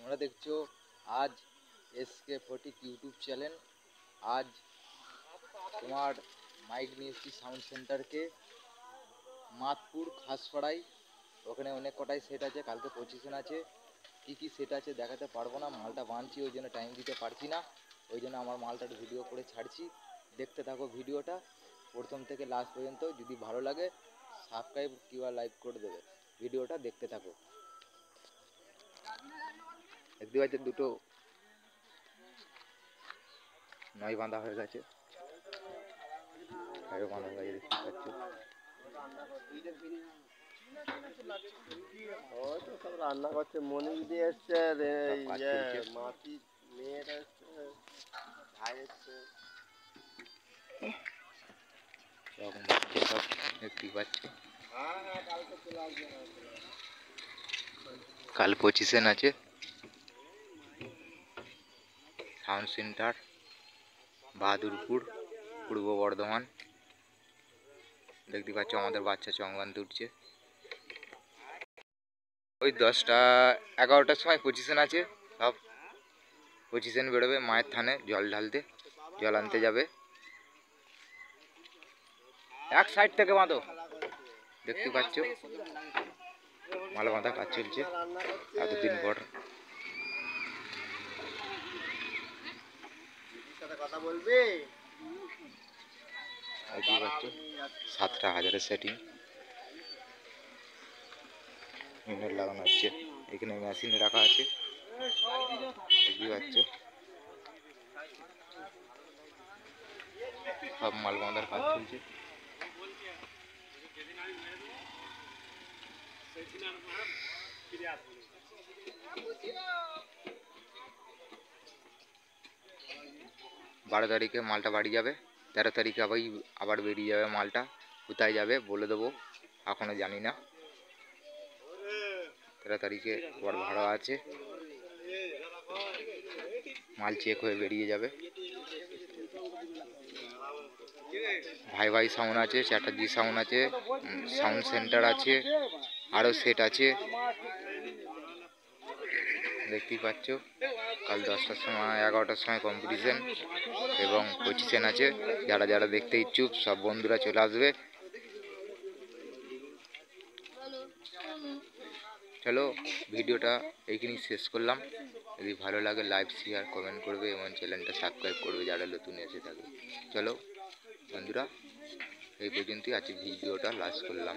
তোমরা দেখছো আজ SK40 ইউটিউব চ্যানেল। আজ তোমার মাইক নিয়ে এসেছি সাউন্ড সেন্টারকে মাতপুর খাসপাড়ায়। ওখানে অনেক কটাই সেট আছে, কালকে পজিশন আছে। কী কী সেট আছে দেখাতে পারবো না, মালটা বানছি, ওই জন্য টাইম দিতে পারছি না। ওই জন্য আমার মালটা ভিডিও করে ছাড়ছি। দেখতে থাকো ভিডিওটা প্রথম থেকে লাস্ট পর্যন্ত। যদি ভালো লাগে সাবস্ক্রাইব কিংবা লাইক করে দেবে। ভিডিওটা দেখতে থাকো। দেখতে পাচ্ছেন দুটো নয় বাঁধা হয়ে গেছে, বাঁধা হয়ে গেছে, দেখতে পাচ্ছ। সব রান্না করছে, মনিক দিয়ে এসছে, মাসি মেয়েরা এসছে, ভাই এসছে। দেখতে পাচ্ছ কাল পজিশন আছে সাউন্ড সেন্টার বাহাদুরপুর, পূর্ব বর্ধমান। দেখতে পাচ্ছ আমাদের বাচ্চা চঙ্গান উঠছে। ওই 10টা 11টার সময় পজিশন আছে, সব পজিশন বেরোবে মায়ের থানে জল ঢালতে, জল আনতে যাবে। এক সাইড থেকে বাঁধো। দেখতে পাচ্ছ মাল বাঁধা কাজ চলছে এতদিন পর। কথা বলবি? 7টা হাজারের সেটিং ইউনিট লাগানো হচ্ছে। এখানে মেশিনে রাখা আছে, দেখতে পাচ্ছ সব মাল বাঁধার কাজ চলছে। বারো তারিখে মালটা বাড়ি যাবে, 13 তারিখে আবার বেরিয়ে যাবে মালটা। কোথায় যাবে বলে দেবো, এখনো জানি না। 13 তারিখে আবার ভাড়া আছে, মাল চেক হয়ে বেরিয়ে যাবে। ভাই ভাই সাউন্ড আছে, চ্যাটার্জি সাউন্ড আছে, সাউন্ড সেন্টার আছে, আরও সেট আছে। দেখতেই পাচ্ছ কাল 10টার সময় 11টার সময় কম্পিটিশন এবং পজিশন আছে। যারা যারা দেখতে ইচ্ছুক সব বন্ধুরা চলে আসবে। চলো ভিডিওটা এইখানেই শেষ করলাম। যদি ভালো লাগে লাইক শেয়ার কমেন্ট করবে এবং চ্যানেলটা সাবস্ক্রাইব করবে যারা নতুন এসে থাকে। চলো বন্ধুরা এই পর্যন্তই আজকে ভিডিওটা লাস্ট করলাম।